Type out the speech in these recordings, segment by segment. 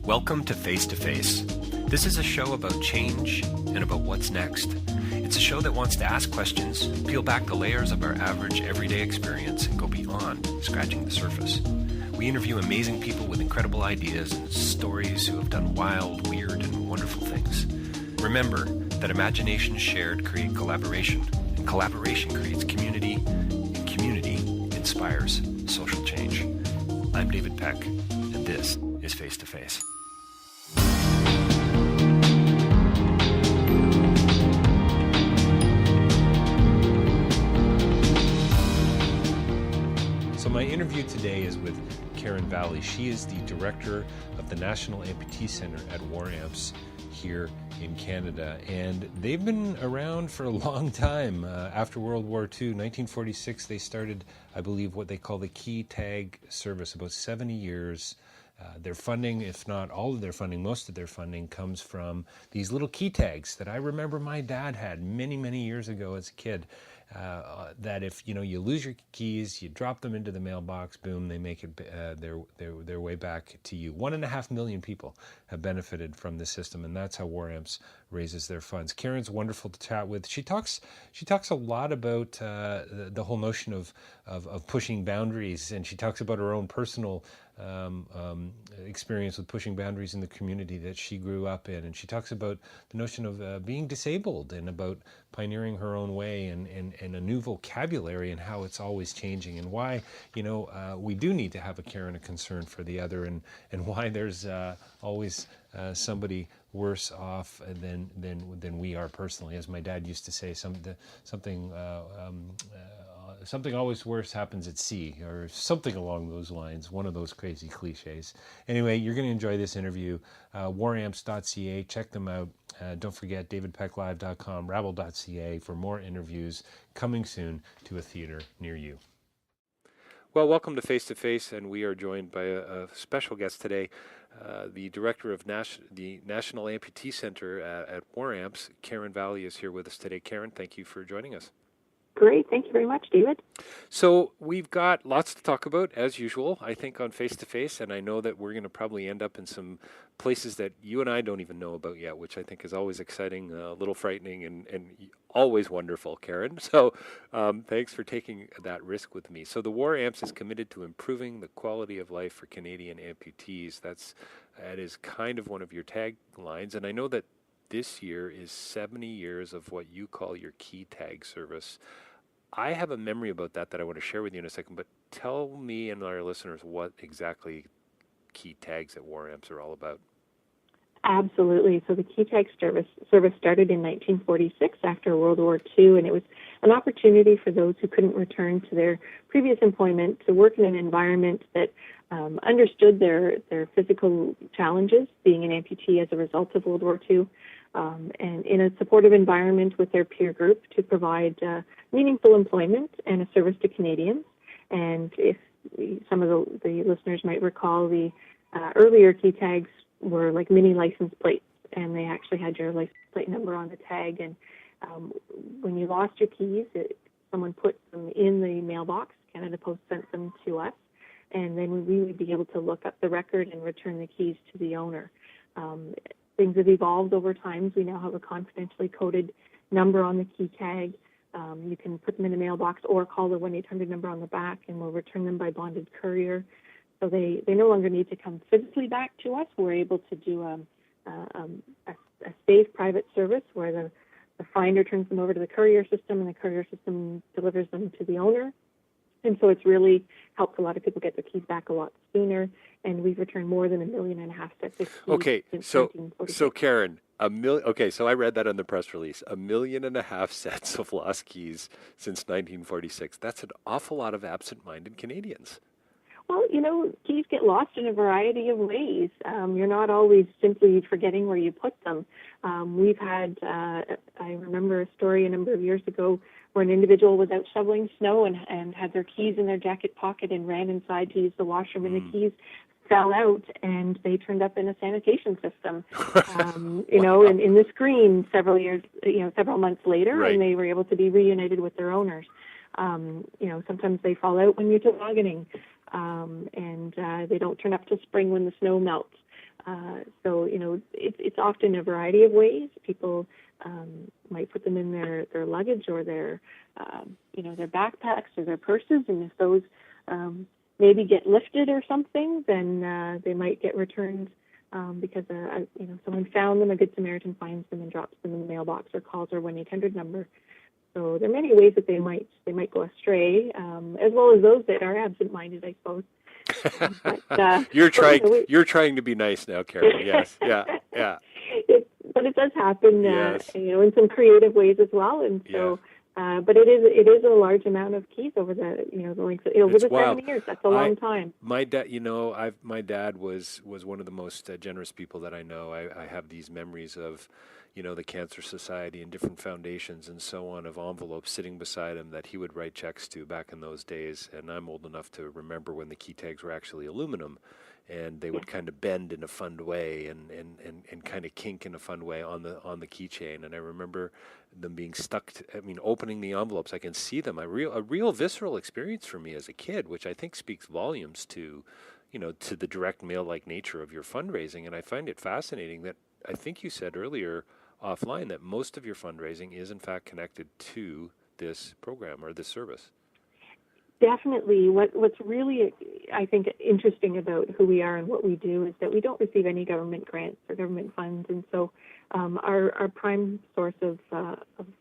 Welcome to Face to Face. This is a show about change and about what's next. It's a show that wants to ask questions, peel back the layers of our average everyday experience, and go beyond scratching the surface. We interview amazing people with incredible ideas and stories who have done wild, weird, and wonderful things. Remember that imagination shared creates collaboration, and collaboration creates community, and community inspires social change. I'm David Peck, and this is Face to Face. So my interview today is with Karen Valley. She is the director of the National Amputee Center at War Amps here in Canada, and they've been around for a long time. After World War II, 1946, they started, I believe, what they call the key tag service, about 70 years. Their funding, if not all of their funding, most of their funding comes from these little key tags that I remember my dad had many, many years ago as a kid. That if you lose your keys, you drop them into the mailbox, boom, they make it their way back to you. 1.5 million people have benefited from this system, and that's how War Amps raises their funds. Karen's wonderful to chat with. She talks a lot about the whole notion of pushing boundaries, and she talks about her own personal experience with pushing boundaries in the community that she grew up in, and she talks about the notion of being disabled and about pioneering her own way and a new vocabulary and how it's always changing, and why we do need to have a care and a concern for the other, and why there's always somebody worse off than we are personally. As my dad used to say, something always worse happens at sea, or something along those lines, one of those crazy cliches. Anyway, you're going to enjoy this interview. Waramps.ca, check them out. Don't forget davidpecklive.com, rabble.ca for more interviews coming soon to a theater near you. Well, welcome to Face to Face, and we are joined by a special guest today, the director of the National Amputee Center at War Amps. Karen Valley is here with us today. Karen, thank you for joining us. Great. Thank you very much, David. So we've got lots to talk about, as usual, I think, on Face to Face, and I know that we're going to probably end up in some places that you and I don't even know about yet, which I think is always exciting, a little frightening, and always wonderful, Karen. So thanks for taking that risk with me. So the War Amps is committed to improving the quality of life for Canadian amputees. That is kind of one of your taglines, and I know that this year is 70 years of what you call your key tag service. I have a memory about that I want to share with you in a second, but tell me and our listeners what exactly key tags at War Amps are all about. Absolutely. So the key tag service started in 1946 after World War II, and it was an opportunity for those who couldn't return to their previous employment to work in an environment that understood their physical challenges, being an amputee as a result of World War II, and in a supportive environment with their peer group to provide meaningful employment and a service to Canadians. And if some of the listeners might recall, the earlier key tags were like mini license plates, and they actually had your license plate number on the tag. And when you lost your keys, someone put them in the mailbox. Canada Post sent them to us, and then we would be able to look up the record and return the keys to the owner. Things have evolved over time. We now have a confidentially coded number on the key tag. You can put them in the mailbox or call the 1-800 number on the back, and we'll return them by bonded courier. So they no longer need to come physically back to us. We're able to do a safe private service where the finder turns them over to the courier system, and the courier system delivers them to the owner. And so it's really helped a lot of people get their keys back a lot sooner, and we've returned more than 1.5 million sets of keys. Okay, so Karen, so I read that on the press release, 1.5 million sets of lost keys since 1946. That's an awful lot of absent-minded Canadians. Well, keys get lost in a variety of ways. You're not always simply forgetting where you put them. We've had, I remember a story a number of years ago where an individual was out shoveling snow and had their keys in their jacket pocket and ran inside to use the washroom, and the keys fell out, and they turned up in a sanitation system, in the screen several months later, right. And they were able to be reunited with their owners. Sometimes they fall out when you're tobogganing, and they don't turn up till spring when the snow melts. So, it's often a variety of ways. People might put them in their luggage or their backpacks or their purses, and if those maybe get lifted or something, then they might get returned because someone found them. A Good Samaritan finds them and drops them in the mailbox or calls our 1-800 number. So there are many ways that they might go astray, as well as those that are absent-minded, I suppose. But, you're trying to be nice now, Karen. Yes, yeah. But it does happen, yes. In some creative ways as well. And so, but it is a large amount of keys over the length of, over the 7 years. That's a long time. My dad, my dad was one of the most generous people that I know. I have these memories of, the Cancer Society and different foundations and so on, of envelopes sitting beside him that he would write checks to back in those days. And I'm old enough to remember when the key tags were actually aluminum, and they would kind of bend in a fun way and kind of kink in a fun way on the keychain. And I remember them being stuck opening the envelopes. I can see them. A real visceral experience for me as a kid, which I think speaks volumes to the direct mail-like nature of your fundraising. And I find it fascinating that I think you said earlier offline that most of your fundraising is in fact connected to this program or this service. Definitely. What's really, I think, interesting about who we are and what we do is that we don't receive any government grants or government funds, and so our prime source of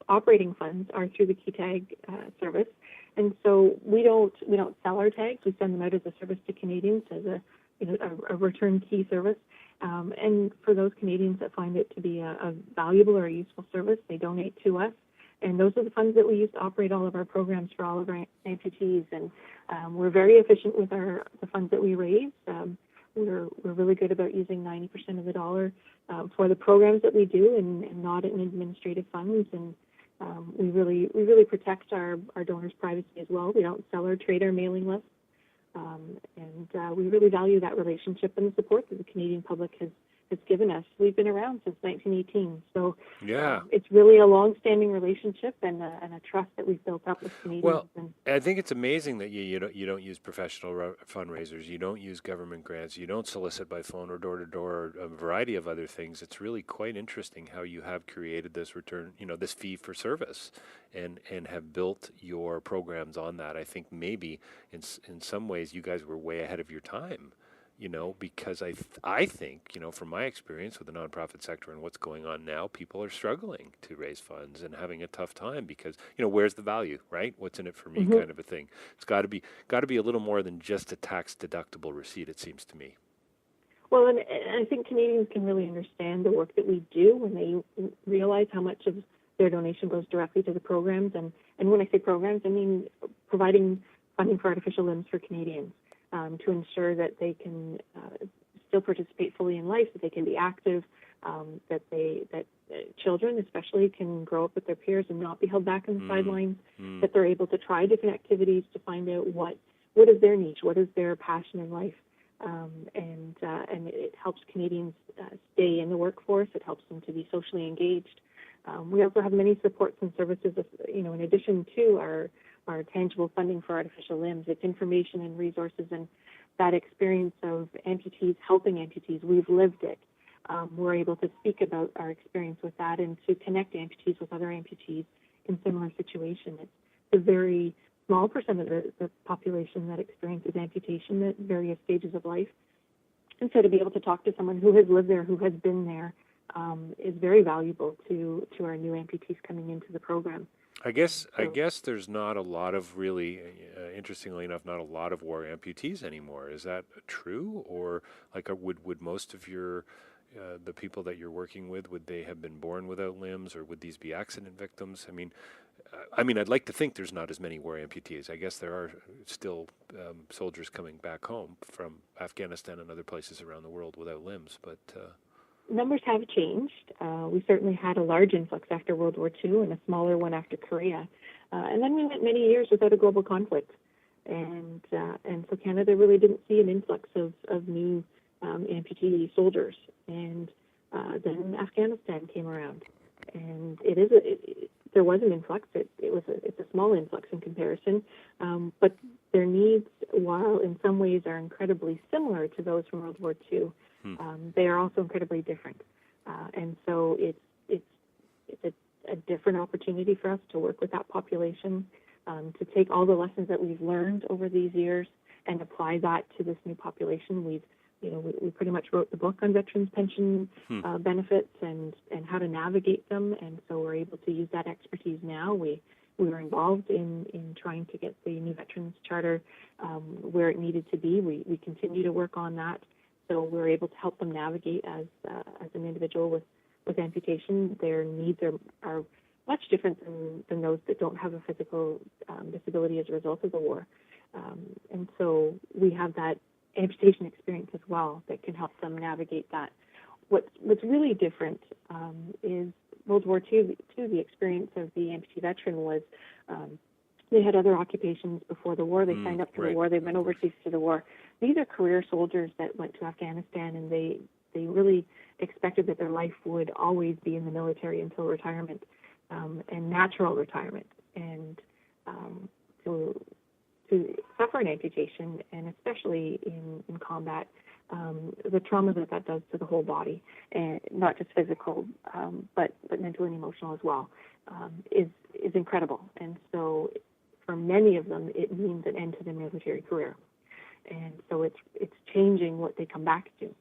operating funds are through the key tag service. And so we don't sell our tags. We send them out as a service to Canadians, as a return key service. And for those Canadians that find it to be a valuable or a useful service, they donate to us. And those are the funds that we use to operate all of our programs for all of our amputees. And we're very efficient with the funds that we raise. We're really good about using 90% of the dollar for the programs that we do, and not in administrative funds. And we really protect our donors' privacy as well. We don't sell or trade our mailing list. And we really value that relationship and the support that the Canadian public has given us. We've been around since 1918, so it's really a long-standing relationship and a trust that we've built up with Canadians. Well, I think it's amazing that you don't use professional fundraisers, you don't use government grants, you don't solicit by phone or door to door, or a variety of other things. It's really quite interesting how you have created this return, this fee for service, and have built your programs on that. I think maybe in some ways you guys were way ahead of your time. Because I think, from my experience with the nonprofit sector and what's going on now, people are struggling to raise funds and having a tough time because, where's the value, right? What's in it for me kind of a thing. It's got to be a little more than just a tax deductible receipt, it seems to me. Well, and I think Canadians can really understand the work that we do when they realize how much of their donation goes directly to the programs. And when I say programs, I mean providing funding for artificial limbs for Canadians. To ensure that they can still participate fully in life, that they can be active, that children especially can grow up with their peers and not be held back on the sidelines, that they're able to try different activities to find out what is their niche, what is their passion in life, and it helps Canadians stay in the workforce. It helps them to be socially engaged. We also have many supports and services, in addition to our tangible funding for artificial limbs. It's information and resources, and that experience of amputees helping amputees. We've lived it. We're able to speak about our experience with that and to connect amputees with other amputees in similar situations. It's a very small percent of the population that experiences amputation at various stages of life. And so to be able to talk to someone who has lived there, who has been there, is very valuable to our new amputees coming into the program. I guess there's not a lot of really, interestingly enough, not a lot of war amputees anymore. Is that true? Or would most of your the people that you're working with, would they have been born without limbs, or would these be accident victims? I'd like to think there's not as many war amputees. I guess there are still soldiers coming back home from Afghanistan and other places around the world without limbs, but. Numbers have changed. We certainly had a large influx after World War II and a smaller one after Korea. And then we went many years without a global conflict. And so Canada really didn't see an influx of new amputee soldiers. And then Afghanistan came around. And there was an influx. It's a small influx in comparison, but their needs, while in some ways are incredibly similar to those from World War II, they are also incredibly different. And so it's a different opportunity for us to work with that population, to take all the lessons that we've learned over these years and apply that to this new population. We pretty much wrote the book on veterans pension benefits and how to navigate them, and so we're able to use that expertise now. We were involved in trying to get the new veterans charter where it needed to be. We continue to work on that, so we're able to help them navigate as an individual with amputation. Their needs are much different than those that don't have a physical disability as a result of the war. And so we have that amputation experience as well that can help them navigate that. What's really different is World War II, the experience of the amputee veteran was they had other occupations before the war. They signed up for the war. They went overseas to the war. These are career soldiers that went to Afghanistan, and they really expected that their life would always be in the military until retirement, and natural retirement. And to suffer an amputation, and especially in combat, the trauma that does to the whole body, and not just physical, but mental and emotional as well, is incredible. And so for many of them, it means an end to their military career. And so it's changing what they come back to.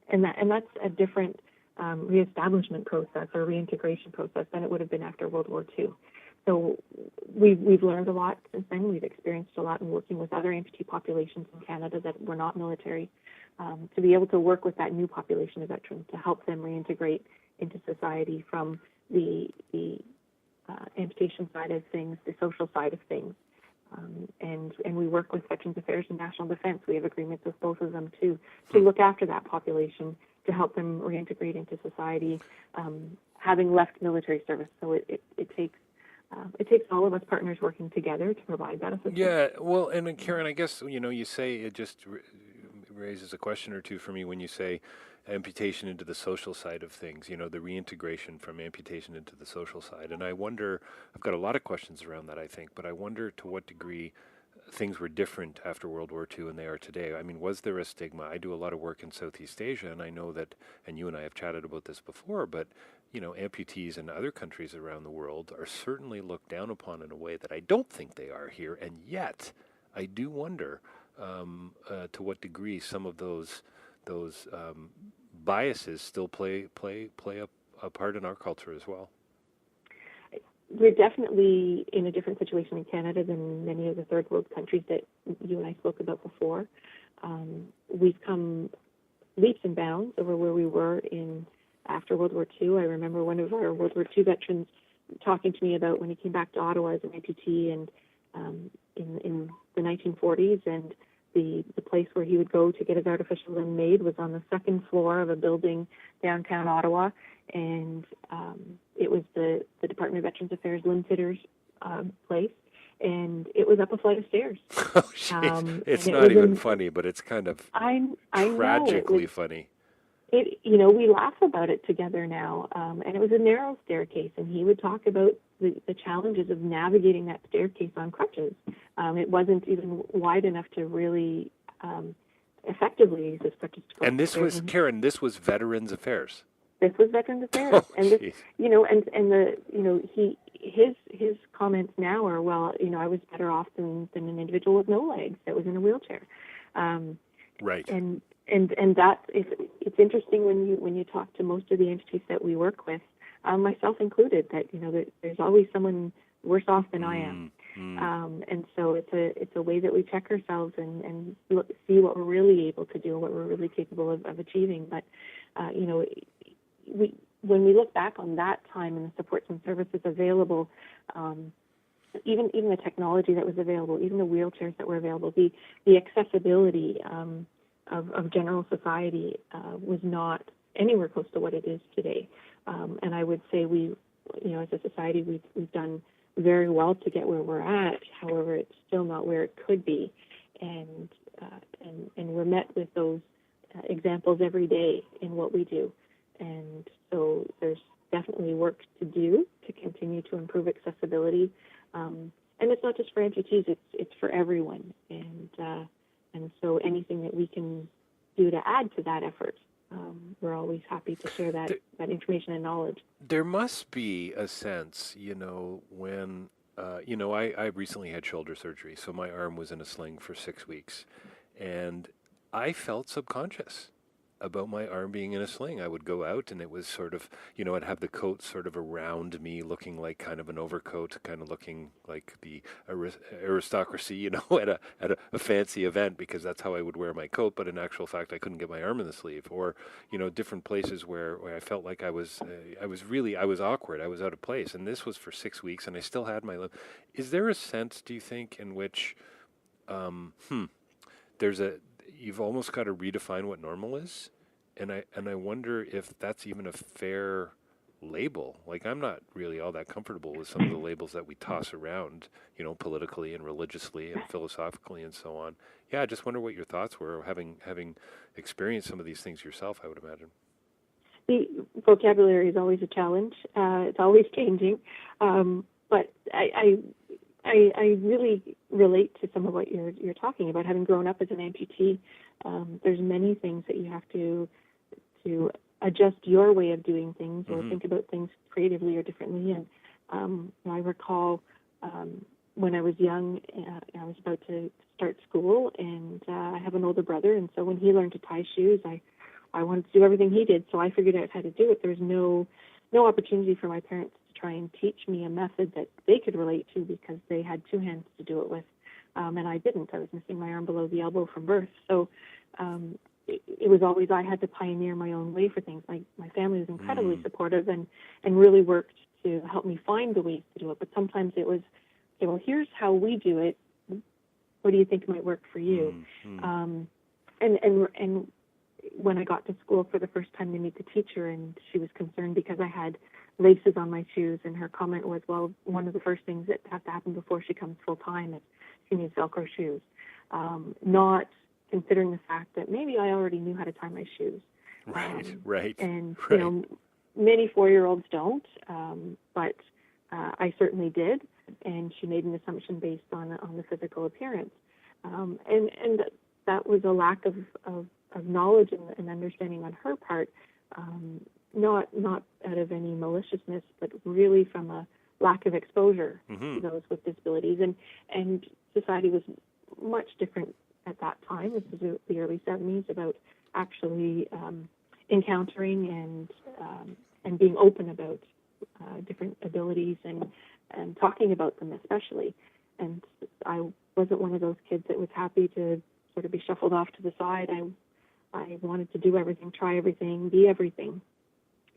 And that's a different reestablishment process or reintegration process than it would have been after World War II. So we've learned a lot since then. We've experienced a lot in working with other amputee populations in Canada that were not military, to be able to work with that new population of veterans to help them reintegrate into society from the amputation side of things, the social side of things. And we work with Veterans Affairs and National Defense. We have agreements with both of them to look after that population, to help them reintegrate into society, having left military service. So it takes all of us partners working together to provide that assistance. Yeah, well, and Karen, I guess, you say it just raises a question or two for me when you say amputation into the social side of things, the reintegration from amputation into the social side. And I wonder, I've got a lot of questions around that, I think, but I wonder to what degree things were different after World War II than they are today. I mean, was there a stigma? I do a lot of work in Southeast Asia, and I know that, and you and I have chatted about this before, but amputees in other countries around the world are certainly looked down upon in a way that I don't think they are here, and yet I do wonder to what degree some of those biases still play a part in our culture as well. We're definitely in a different situation in Canada than many of the third world countries that you and I spoke about before. We've come leaps and bounds over where we were after World War II. I remember one of our World War II veterans talking to me about when he came back to Ottawa as an amputee and in the 1940s, and the place where he would go to get his artificial limb made was on the second floor of a building downtown Ottawa, and it was the Department of Veterans Affairs limb fitters place, and it was up a flight of stairs. Oh, it's not even funny, but it's kind of tragically funny. We laugh about it together now, and it was a narrow staircase, and he would talk about the challenges of navigating that staircase on crutches. It wasn't even wide enough to really effectively use his crutches to go. And this was, Karen, this was Veterans Affairs. This was Veterans Affairs, Oh, and this, his comments now are, well, I was better off than an individual with no legs that was in a wheelchair. Right. And that it's interesting when you talk to most of the entities that we work with, myself included, that there's always someone worse off than I am. And so it's a way that we check ourselves and see what we're really able to do and what we're really capable of achieving. But when we look back on that time and the supports and services available, even the technology that was available, even the wheelchairs that were available, the accessibility of general society was not anywhere close to what it is today. And I would say we, as a society, we've done very well to get where we're at. However, it's still not where it could be, and we're met with those examples every day in what we do. And so there's definitely work to do to continue to improve accessibility. And it's not just for amputees; it's for everyone. And so anything that we can do to add to that effort, we're always happy to share that information and knowledge. There must be a sense, when, I recently had shoulder surgery, so my arm was in a sling for 6 weeks, and I felt subconscious about my arm being in a sling. I would go out and it was sort of, I'd have the coat sort of around me looking like kind of an overcoat, kind of looking like the aristocracy, at a fancy event, because that's how I would wear my coat. But in actual fact, I couldn't get my arm in the sleeve, or, different places where I felt like I was awkward. I was out of place. And this was for 6 weeks and I still had my limb. Is there a sense, do you think, in which, you've almost got to redefine what normal is, and I wonder if that's even a fair label. Like, I'm not really all that comfortable with some of the labels that we toss around, politically and religiously and philosophically and so on. Yeah, I just wonder what your thoughts were, having experienced some of these things yourself, I would imagine. The vocabulary is always a challenge. It's always changing, but I really relate to some of what you're talking about. Having grown up as an amputee, there's many things that you have to adjust your way of doing things, or think about things creatively or differently. And I recall when I was young, I was about to start school, and I have an older brother, and so when he learned to tie shoes, I wanted to do everything he did, so I figured out how to do it. There was no opportunity for my parents to try and teach me a method that they could relate to, because they had two hands to do it with, and I didn't. I was missing my arm below the elbow from birth. So it was always, I had to pioneer my own way for things. My family was incredibly supportive and really worked to help me find the ways to do it. But sometimes it was, okay, well, here's how we do it. What do you think might work for you? And when I got to school for the first time to meet the teacher, and she was concerned because I had laces on my shoes, and her comment was, well, one of the first things that has to happen before she comes full time is she needs Velcro shoes, not considering the fact that maybe I already knew how to tie my shoes. Right. And many 4-year-olds don't, but I certainly did, and she made an assumption based on the physical appearance, and that was a lack of knowledge and understanding on her part, not out of any maliciousness, but really from a lack of exposure to those with disabilities. And society was much different at that time. This was the early 70s, about actually encountering and being open about different abilities and talking about them especially. And I wasn't one of those kids that was happy to sort of be shuffled off to the side. I wanted to do everything, try everything, be everything.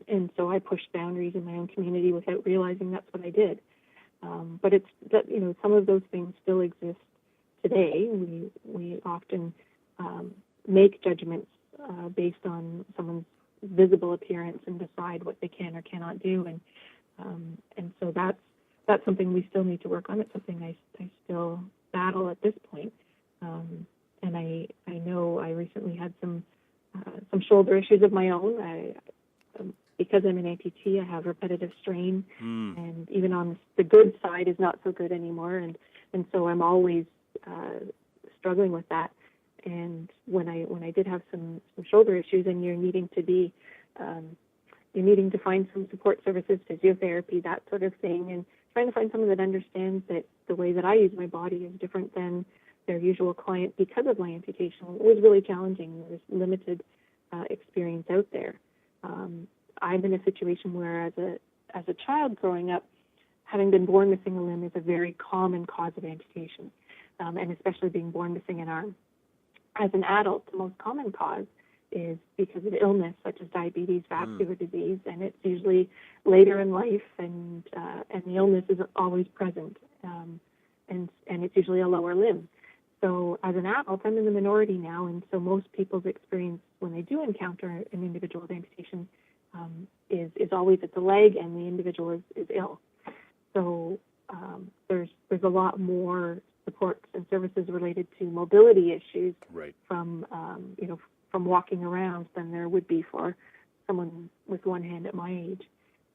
And so I pushed boundaries in my own community without realizing that's what I did. But it's that, some of those things still exist today. We often make judgments based on someone's visible appearance and decide what they can or cannot do. And so that's something we still need to work on. It's something I still battle at this point. And I know I recently had some shoulder issues of my own. Because I'm an amputee, I have repetitive strain, and even on the good side is not so good anymore. And so I'm always struggling with that. And when I did have some shoulder issues, and you're needing to find some support services, physiotherapy, that sort of thing, and trying to find someone that understands that the way that I use my body is different than their usual client because of my amputation, it was really challenging. There was limited experience out there. I'm in a situation where, as a child growing up, having been born missing a limb is a very common cause of amputation, and especially being born missing an arm. As an adult, the most common cause is because of illness, such as diabetes, vascular disease, and it's usually later in life, and the illness is always present, and it's usually a lower limb. So as an adult, I'm in the minority now, and so most people's experience when they do encounter an individual with amputation is always at the leg, and the individual is ill. So there's a lot more supports and services related to mobility issues from walking around than there would be for someone with one hand at my age.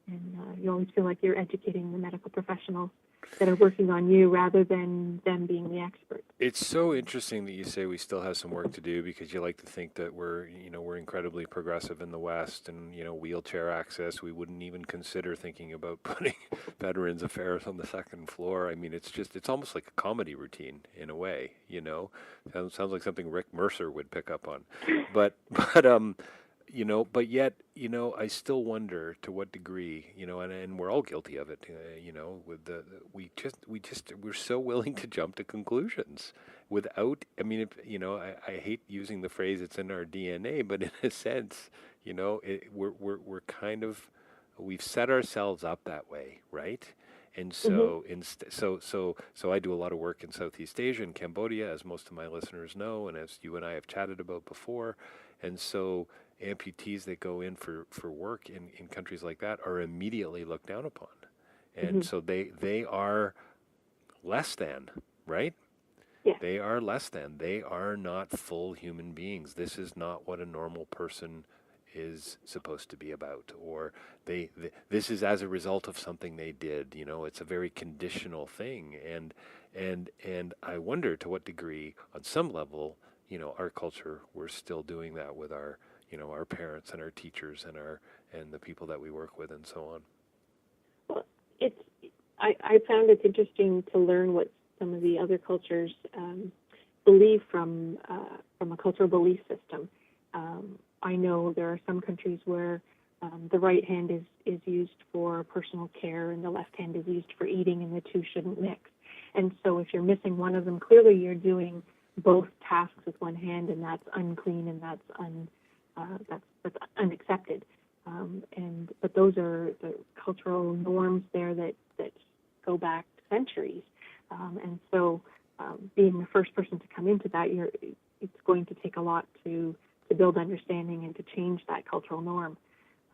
And you always feel like you're educating the medical professionals that are working on you rather than them being the expert. It's so interesting that you say we still have some work to do, because you like to think that we're incredibly progressive in the West, and wheelchair access, we wouldn't even consider thinking about putting Veterans Affairs on the second floor. I mean, it's almost like a comedy routine in a way. Sounds like something Rick Mercer would pick up on, but yet, I still wonder to what degree, and we're all guilty of it, with we're so willing to jump to conclusions without, I mean, I hate using the phrase it's in our DNA, but in a sense, we're kind of, we've set ourselves up that way, right? And so, so I do a lot of work in Southeast Asia and Cambodia, as most of my listeners know, and as you and I have chatted about before. And so amputees that go in for work in countries like that are immediately looked down upon. And so they are less than, right? Yeah. They are less than. They are not full human beings. This is not what a normal person is supposed to be about, or this is as a result of something they did. It's a very conditional thing, and I wonder to what degree, on some level, our culture, we're still doing that with our our parents and our teachers and the people that we work with and so on. Well, I found it interesting to learn what some of the other cultures believe from a cultural belief system. I know there are some countries where the right hand is used for personal care and the left hand is used for eating, and the two shouldn't mix. And so if you're missing one of them, clearly you're doing both tasks with one hand, and that's unclean, and that's unaccepted. But those are the cultural norms there that go back centuries. And so being the first person to come into that, it's going to take a lot to build understanding and to change that cultural norm.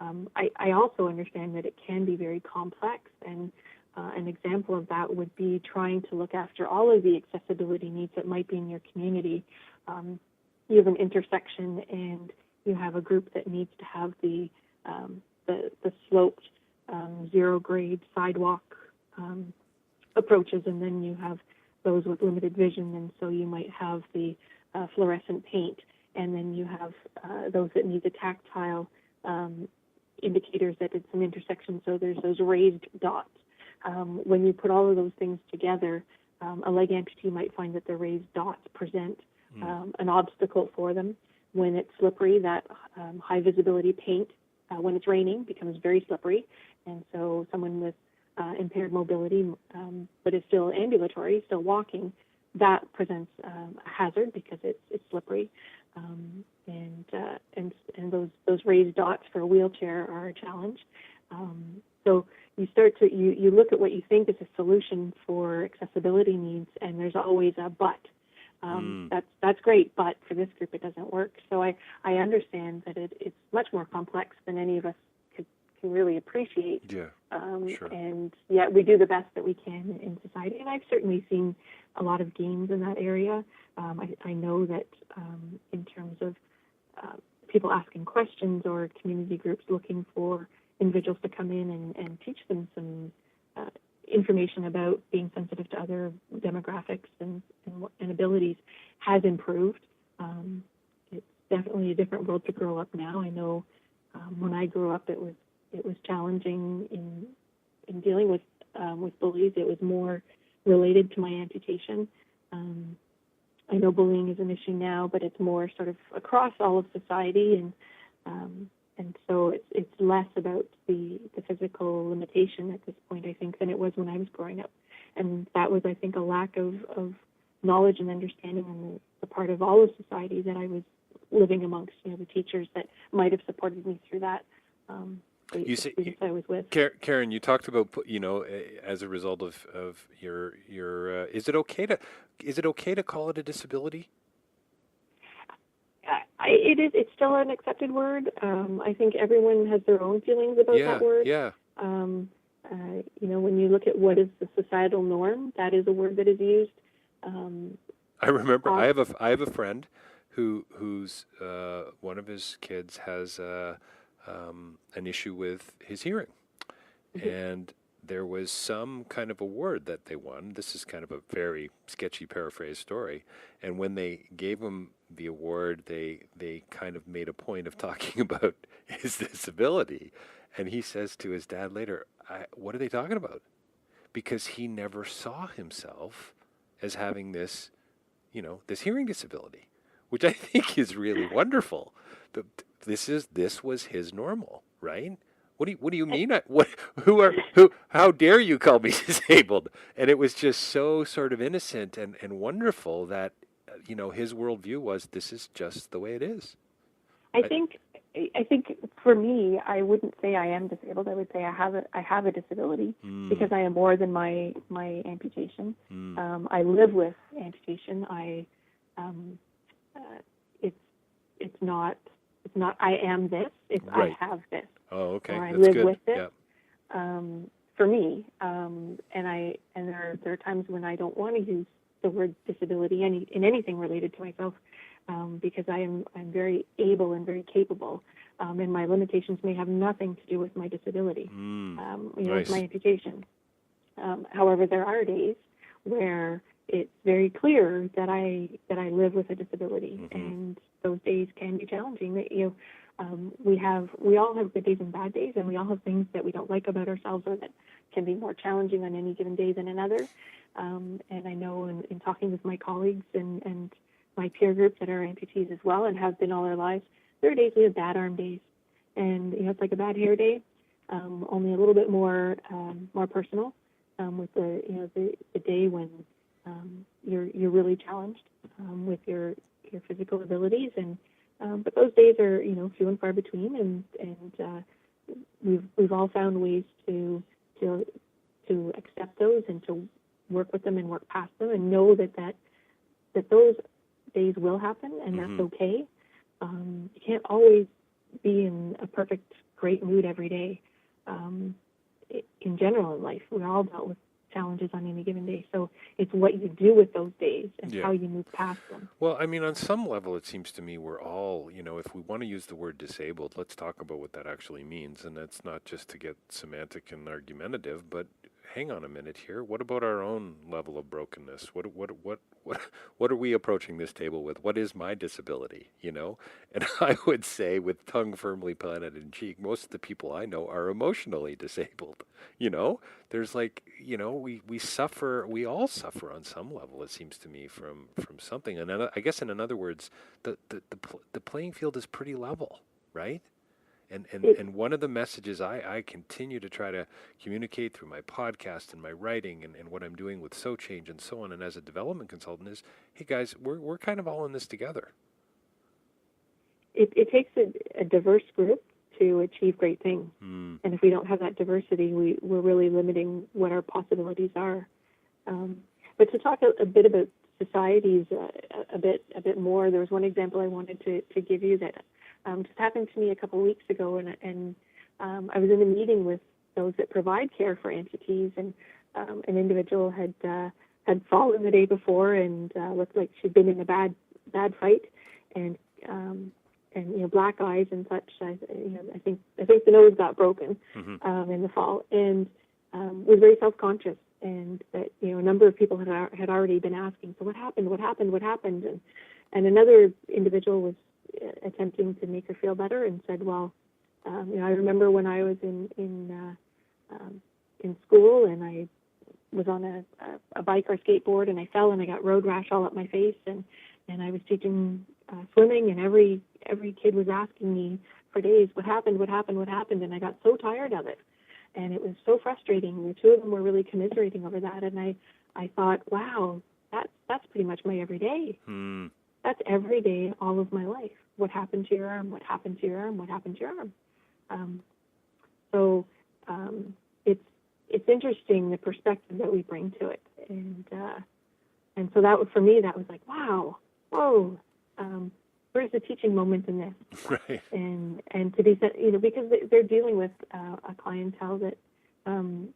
I also understand that it can be very complex, and an example of that would be trying to look after all of the accessibility needs that might be in your community. You have an intersection, and you have a group that needs to have the sloped zero-grade sidewalk approaches, and then you have those with limited vision, and so you might have the fluorescent paint, and then you have those that need the tactile indicators that it's an intersection, so there's those raised dots. When you put all of those things together, a leg amputee might find that the raised dots present an obstacle for them. When it's slippery, that high visibility paint, when it's raining, becomes very slippery, and so someone with impaired mobility, but is still ambulatory, still walking, that presents a hazard because it's slippery, and those raised dots for a wheelchair are a challenge. So you start to you look at what you think is a solution for accessibility needs, and there's always a but. That's great, but for this group it doesn't work. So I understand that it's much more complex than any of us can really appreciate. Yeah, sure. And yet we do the best that we can in society. And I've certainly seen a lot of gains in that area. I know that in terms of people asking questions or community groups looking for individuals to come in and teach them some information about being sensitive to other demographics and abilities has improved. It's definitely a different world to grow up now. I know when I grew up, it was challenging in dealing with bullies. It was more related to my amputation. I know bullying is an issue now, but it's more sort of across all of society, and so it's less about the physical limitation at this point, I think, than it was when I was growing up. And that was, I think, a lack of knowledge and understanding on the part of all of society that I was living amongst, the teachers that might have supported me through that. You say, I was with. Karen, you talked about, as a result of your is it okay to call it a disability? It is. It's still an accepted word. I think everyone has their own feelings about that word. Yeah. When you look at what is the societal norm, that is a word that is used. I remember. I have a friend who's one of his kids has an issue with his hearing, and there was some kind of award that they won. This is kind of a very sketchy paraphrase story. And when they gave him the award, they kind of made a point of talking about his disability. And he says to his dad later, what are they talking about? Because he never saw himself as having this, this hearing disability, which I think is really wonderful. But this was his normal, right? What do you mean? How dare you call me disabled? And it was just so sort of innocent and wonderful that, his worldview was, this is just the way it is. I think for me, I wouldn't say I am disabled. I would say I have a disability because I am more than my amputation. I live with amputation. It's not I am this. It's right. I have this. Oh, okay. Or I That's live good. with it. Yeah. For me, and there are times when I don't want to use the word disability in anything related to myself, because I'm very able and very capable, and my limitations may have nothing to do with my disability, nice. With my amputation. However, there are days where it's very clear that I live with a disability, and those days can be challenging. We all have good days and bad days, and we all have things that we don't like about ourselves or that can be more challenging on any given day than another. And I know in talking with my colleagues and my peer group that are amputees as well and have been all their lives, there are days we have bad arm days, and it's like a bad hair day, only a little bit more personal, with the day when you're really challenged with your physical abilities, and but those days are few and far between, and we've all found ways to accept those and to work with them and work past them and know that those days will happen, and that's okay. You can't always be in a perfect, great mood every day. In general in life, we're all dealt with challenges on any given day. So it's what you do with those days and how you move past them. Well, I mean, on some level, it seems to me we're all, if we want to use the word disabled, let's talk about what that actually means. And that's not just to get semantic and argumentative, but hang on a minute here. What about our own level of brokenness? What are we approaching this table with? What is my disability? And I would say, with tongue firmly planted in cheek, most of the people I know are emotionally disabled. There's we suffer. We all suffer on some level. It seems to me from something. And I guess in other words, the playing field is pretty level, right? And one of the messages I continue to try to communicate through my podcast and my writing and what I'm doing with So Change and so on, and as a development consultant is, hey guys, we're kind of all in this together. It takes a diverse group to achieve great things. And if we don't have that diversity, we're really limiting what our possibilities are. But to talk a bit about societies a bit more, there was one example I wanted to give you that just happened to me a couple of weeks ago, and I was in a meeting with those that provide care for amputees, and an individual had fallen the day before and looked like she'd been in a bad fight, and black eyes and such. I think the nose got broken in the fall, and was very self-conscious, and that a number of people had already been asking, so what happened, and another individual was attempting to make her feel better and said, well, I remember when I was in school and I was on a bike or skateboard and I fell and I got road rash all up my face, and I was teaching swimming, and every kid was asking me for days, what happened, and I got so tired of it, and it was so frustrating. The two of them were really commiserating over that, and I thought, wow, that's pretty much my everyday. That's every day, all of my life. What happened to your arm? What happened to your arm? What happened to your arm? So it's interesting the perspective that we bring to it, and so that for me that was like, wow, whoa, where's the teaching moment in this? Right. And to be because they're dealing with a clientele that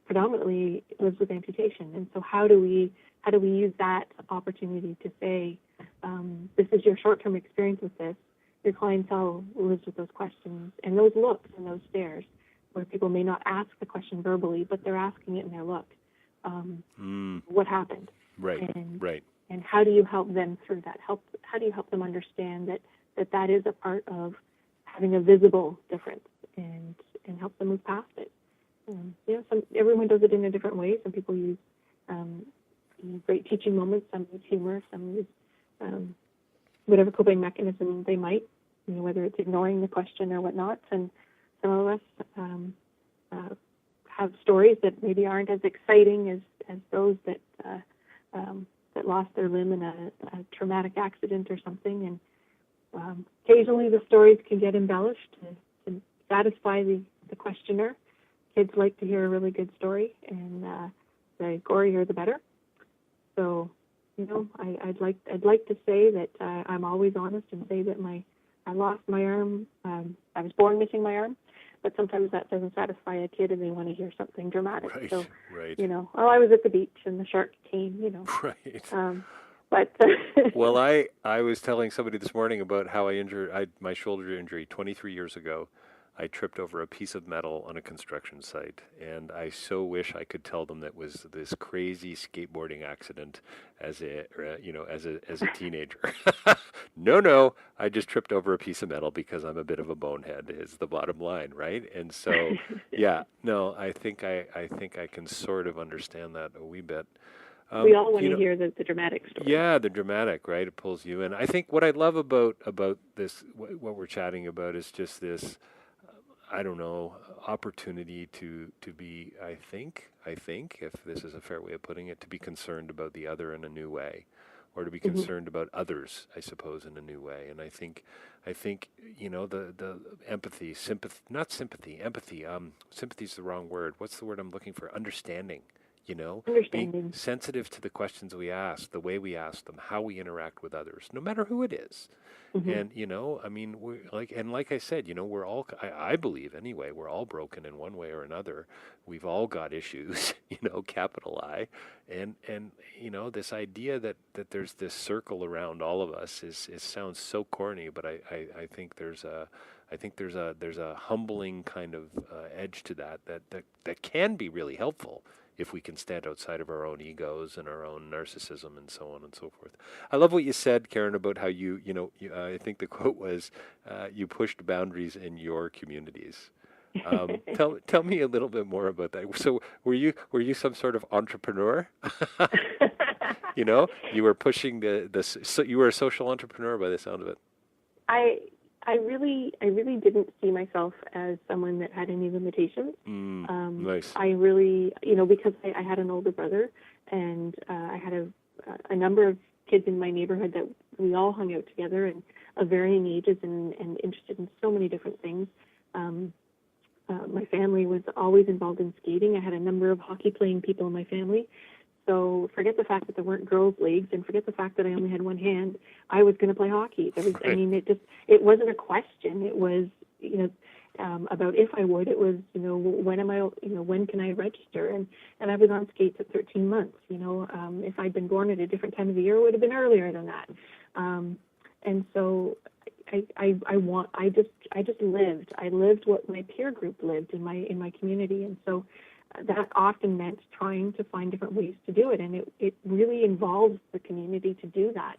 predominantly lives with amputation, and so how do we use that opportunity to say, this is your short-term experience with this. Your clientele lives with those questions and those looks and those stares. where people may not ask the question verbally, but they're asking it in their look. What happened? Right. And how do you help them through that? How do you help them understand that is a part of having a visible difference, and help them move past it? Everyone does it in a different way. Some people use great teaching moments. Some use humor. Some use whatever coping mechanism they might, whether it's ignoring the question or whatnot. And some of us have stories that maybe aren't as exciting as those that lost their limb in a traumatic accident or something. And occasionally the stories can get embellished to satisfy the questioner. Kids like to hear a really good story, and the gorier the better. So, I'd like to say that I'm always honest and say that I lost my arm. I was born missing my arm, but sometimes that doesn't satisfy a kid, and they want to hear something dramatic. Right. So, right. I was at the beach and the shark came. Right. But well, I was telling somebody this morning about how I injured my shoulder injury 23 years ago. I tripped over a piece of metal on a construction site, and I so wish I could tell them that was this crazy skateboarding accident as a teenager. No, I just tripped over a piece of metal because I'm a bit of a bonehead. Is the bottom line, right? And so, I think I can sort of understand that a wee bit. We all want to hear the dramatic story. Yeah, the dramatic, right? It pulls you in. I think what I love about this, what we're chatting about, is just this. I don't know, opportunity to be, I think, if this is a fair way of putting it, to be concerned about the other in a new way, or to be concerned about others, I suppose, in a new way. And I think, the empathy, empathy, sympathy's the wrong word. What's the word I'm looking for? Understanding. Being sensitive to the questions we ask, the way we ask them, how we interact with others, no matter who it is. And, we're like I said, we're all, I believe anyway, we're all broken in one way or another. We've all got issues, capital I. And this idea that there's this circle around all of us sounds so corny, but I think there's a humbling kind of edge to that can be really helpful if we can stand outside of our own egos and our own narcissism and so on and so forth. I love what you said, Karen, about how I think the quote was, you pushed boundaries in your communities. Tell me a little bit more about that. So were you some sort of entrepreneur? You were pushing so you were a social entrepreneur by the sound of it. I really didn't see myself as someone that had any limitations. Nice. I really, because I had an older brother, and I had a number of kids in my neighborhood that we all hung out together, and of varying ages and interested in so many different things. My family was always involved in skating. I had a number of hockey-playing people in my family. So forget the fact that there weren't girls' leagues, and forget the fact that I only had one hand. I was going to play hockey. Right. I mean, it wasn't a question. It was, about if I would. It was, when can I register? And I was on skates at 13 months. If I'd been born at a different time of the year, it would have been earlier than that. And so I just lived. I lived what my peer group lived in my community, and so that often meant trying to find different ways to do it, and it really involves the community to do that.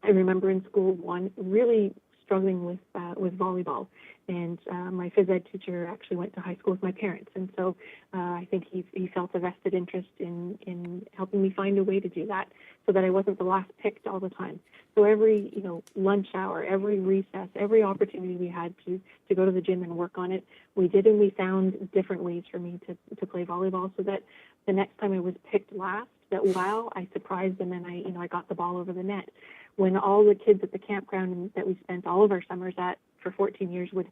I remember in school really struggling with volleyball, and my phys ed teacher actually went to high school with my parents, and so I think he felt a vested interest in helping me find a way to do that, so that I wasn't the last picked all the time. So every lunch hour, every recess, every opportunity we had to go to the gym and work on it, we did, and we found different ways for me to play volleyball, so that the next time I was picked last, that wow, I surprised them and I got the ball over the net. When all the kids at the campground that we spent all of our summers at for 14 years were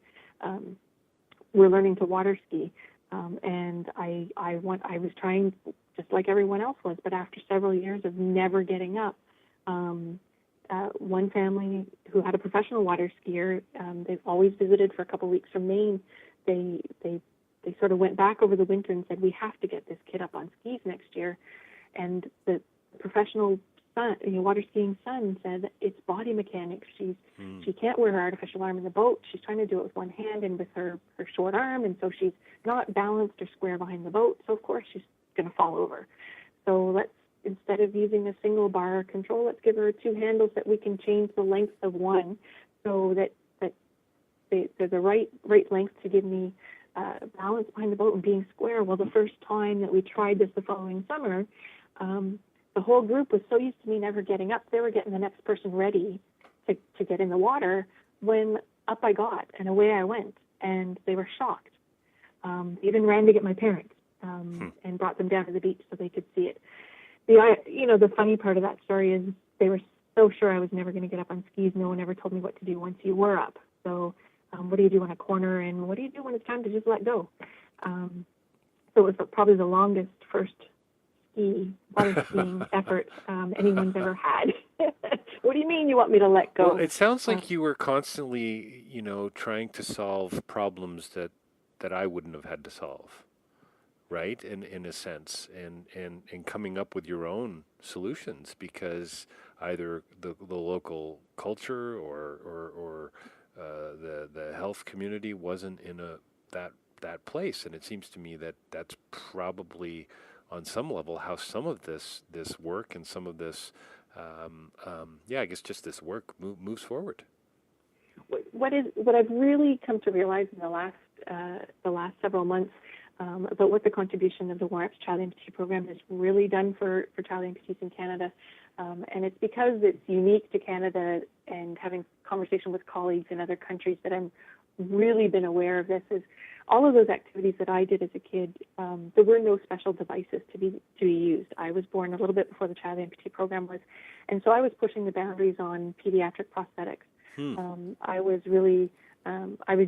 learning to water ski, and I was trying just like everyone else was, but after several years of never getting up, one family who had a professional water skier, they've always visited for a couple of weeks from Maine. They sort of went back over the winter and said, we have to get this kid up on skis next year. And the professional son, water skiing son, said that it's body mechanics. She can't wear her artificial arm in the boat. She's trying to do it with one hand and with her short arm, and so she's not balanced or square behind the boat. So of course she's going to fall over. So instead of using a single bar control, let's give her two handles that we can change the length of one, so that they're the right length to give me balance behind the boat and being square. Well, the first time that we tried this the following summer, the whole group was so used to me never getting up, they were getting the next person ready to get in the water when up I got and away I went, and they were shocked. Even ran to get my parents and brought them down to the beach so they could see it. The funny part of that story is they were so sure I was never going to get up on skis. No one ever told me what to do once you were up. So what do you do in a corner, and what do you do when it's time to just let go? So it was probably the longest first water skiing effort anyone's ever had. What do you mean you want me to let go? Well, it sounds like you were constantly, trying to solve problems that I wouldn't have had to solve, right? In a sense, and coming up with your own solutions, because either the local culture or the health community wasn't in that place, and it seems to me that that's probably on some level how some of this work and some of this I guess just this work moves forward. What I've really come to realize in the last several months about what the contribution of the War Amps Child Amputee program has really done for child amputees in Canada, and it's because it's unique to Canada, and having conversation with colleagues in other countries that I'm really been aware of this, is all of those activities that I did as a kid. There were no special devices to be used. I was born a little bit before the child amputee program was, and so I was pushing the boundaries on pediatric prosthetics. I was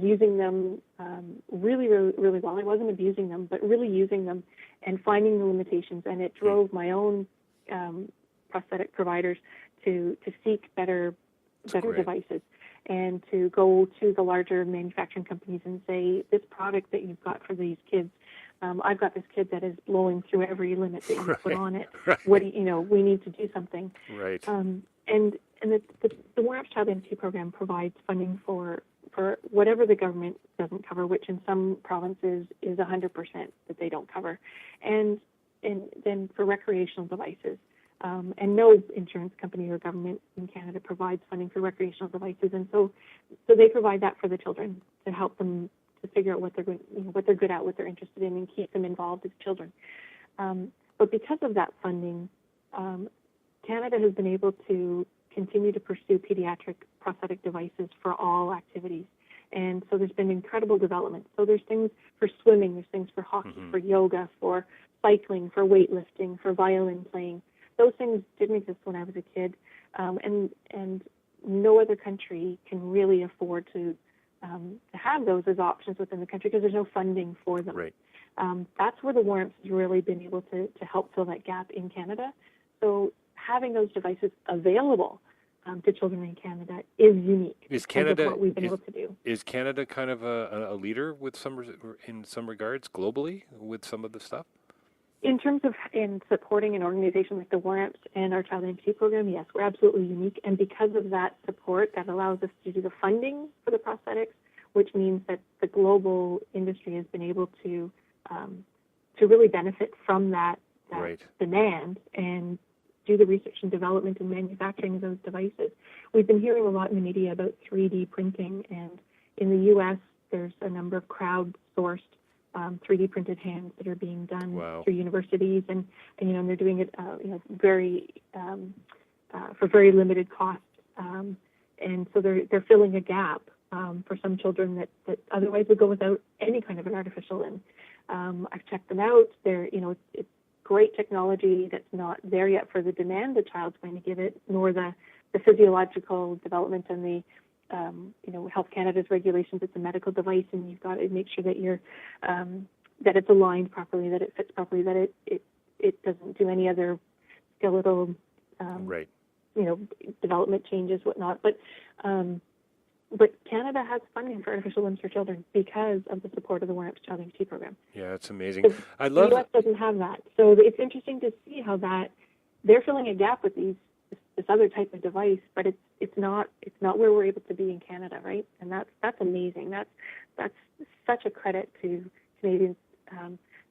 using them really, really, really well. I wasn't abusing them, but really using them and finding the limitations. And it drove my own prosthetic providers to seek better devices, and to go to the larger manufacturing companies and say, this product that you've got for these kids, I've got this kid that is blowing through every limit that you put on it. Right. What we need to do something. Right. And the War Amps Child Amputee program provides funding for whatever the government doesn't cover, which in some provinces is 100% that they don't cover, and then for recreational devices. And no insurance company or government in Canada provides funding for recreational devices, and so they provide that for the children to help them to figure out what they're good at, what they're interested in, and keep them involved as children. But because of that funding, Canada has been able to continue to pursue pediatric prosthetic devices for all activities. And so there's been incredible development. So there's things for swimming, there's things for hockey, for yoga, for cycling, for weightlifting, for violin playing. Those things didn't exist when I was a kid, and no other country can really afford to have those as options within the country because there's no funding for them. Right. That's where the War Amps has really been able to help fill that gap in Canada. So having those devices available to children in Canada is unique. Is Canada what we've been able to do? Is Canada kind of a leader in some regards globally with some of the stuff? In terms of supporting an organization like the War Amps and our Child Amputee program, yes, we're absolutely unique. And because of that support, that allows us to do the funding for the prosthetics, which means that the global industry has been able to really benefit from that Right. demand and do the research and development and manufacturing of those devices. We've been hearing a lot in the media about 3D printing, and in the U.S. there's a number of crowd-sourced 3D printed hands that are being done through universities, and they're doing it very for very limited cost, and so they're filling a gap for some children that otherwise would go without any kind of an artificial limb. I've checked them out. It's great technology that's not there yet for the demand the child's going to give it, nor the physiological development and the Health Canada's regulations. It's a medical device, and you've got to make sure that you're that it's aligned properly, that it fits properly, that it doesn't do any other skeletal development changes, whatnot. But Canada has funding for artificial limbs for children because of the support of the War Amps Child Amputee program. Yeah, it's amazing. The U.S. doesn't have that, so it's interesting to see how that they're filling a gap with these this other type of device, but it's not where we're able to be in Canada, right? And that's amazing. That's such a credit to Canadians'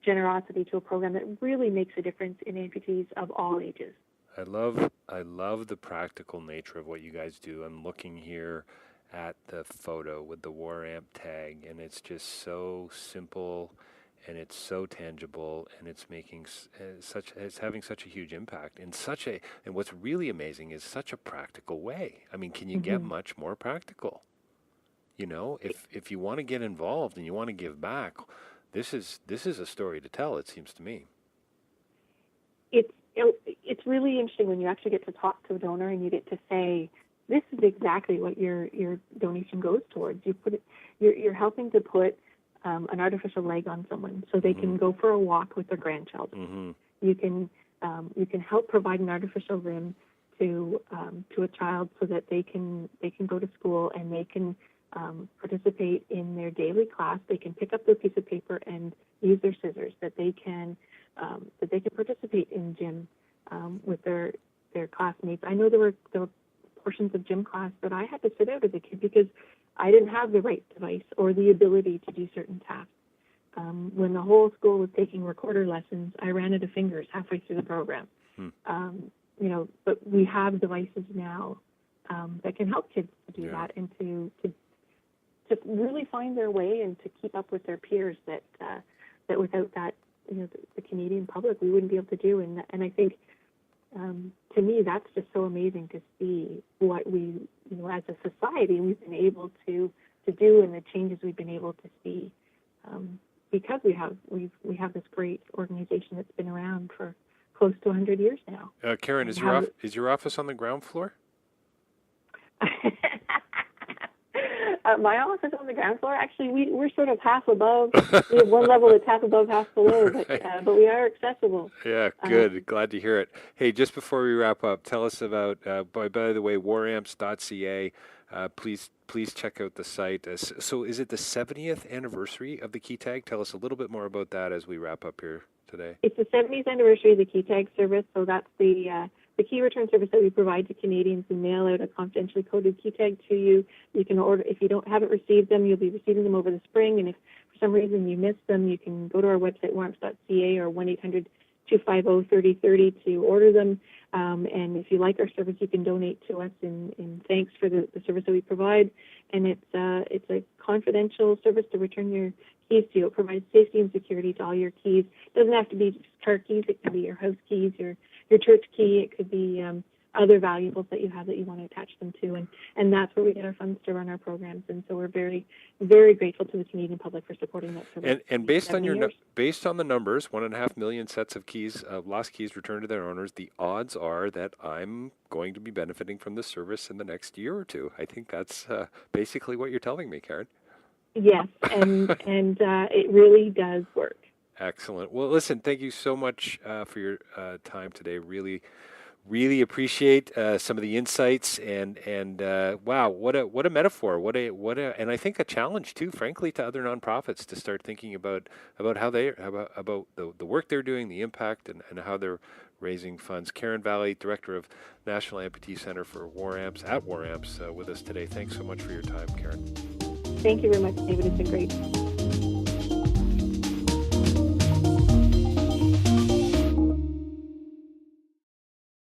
generosity to a program that really makes a difference in amputees of all ages. I love the practical nature of what you guys do. I'm looking here at the photo with the War Amp tag, and it's just so simple, and it's so tangible, and it's making it's having such a huge impact in and what's really amazing is such a practical way. I mean, can you get much more practical? You know, if you want to get involved and you want to give back, this is a story to tell, it seems to me. It's really interesting when you actually get to talk to a donor and you get to say, this is exactly what your donation goes towards. You're helping to put an artificial leg on someone so they can go for a walk with their grandchild. You can help provide an artificial limb to a child so that they can go to school and they can participate in their daily class. They can pick up their piece of paper and use their scissors. That they can participate in gym with their classmates. I know there were portions of gym class that I had to sit out as a kid because I didn't have the right device or the ability to do certain tasks. When the whole school was taking recorder lessons, I ran out of fingers halfway through the program. But we have devices now that can help kids to do that and to really find their way and to keep up with their peers that without that, the Canadian public, we wouldn't be able to do. And I think, to me, that's just so amazing to see what we, as a society, we've been able to do and the changes we've been able to see because we have this great organization that's been around for close to 100 years now. Karen, is your office on the ground floor? My office is on the ground floor. Actually, we're sort of half above. We have one level that's half above, half below, but we are accessible. Yeah, good. Glad to hear it. Hey, just before we wrap up, tell us about, by the way, waramps.ca. Please check out the site. So is it the 70th anniversary of the key tag? Tell us a little bit more about that as we wrap up here today. It's the 70th anniversary of the key tag service, so that's the key return service that we provide to Canadians. We mail out a confidentially coded key tag to you. You can order, if you haven't received them, you'll be receiving them over the spring, and if for some reason you missed them, you can go to our website, waramps.ca, or 1-800-250-3030 to order them. And if you like our service, you can donate to us in thanks for the service that we provide. And it's a confidential service to return your keys to you. It provides safety and security to all your keys. It doesn't have to be just car keys. It can be your house keys, your church key. It could be other valuables that you have that you want to attach them to. And that's where we get our funds to run our programs. And so we're very, very grateful to the Canadian public for supporting that service. And based on based on the numbers, 1.5 million sets of keys, lost keys returned to their owners, the odds are that I'm going to be benefiting from this service in the next year or two. I think that's basically what you're telling me, Karen. Yes, and it really does work. Excellent. Well, listen, thank you so much for your time today. Really appreciate some of the insights and wow, what a metaphor, and I think a challenge too, frankly, to other nonprofits to start thinking about how about the work they're doing, the impact, and how they're raising funds. Karen Valley, Director of National Amputee Center for War Amps at War Amps, with us today. Thanks so much for your time, Karen. Thank you very much, David. It's been great.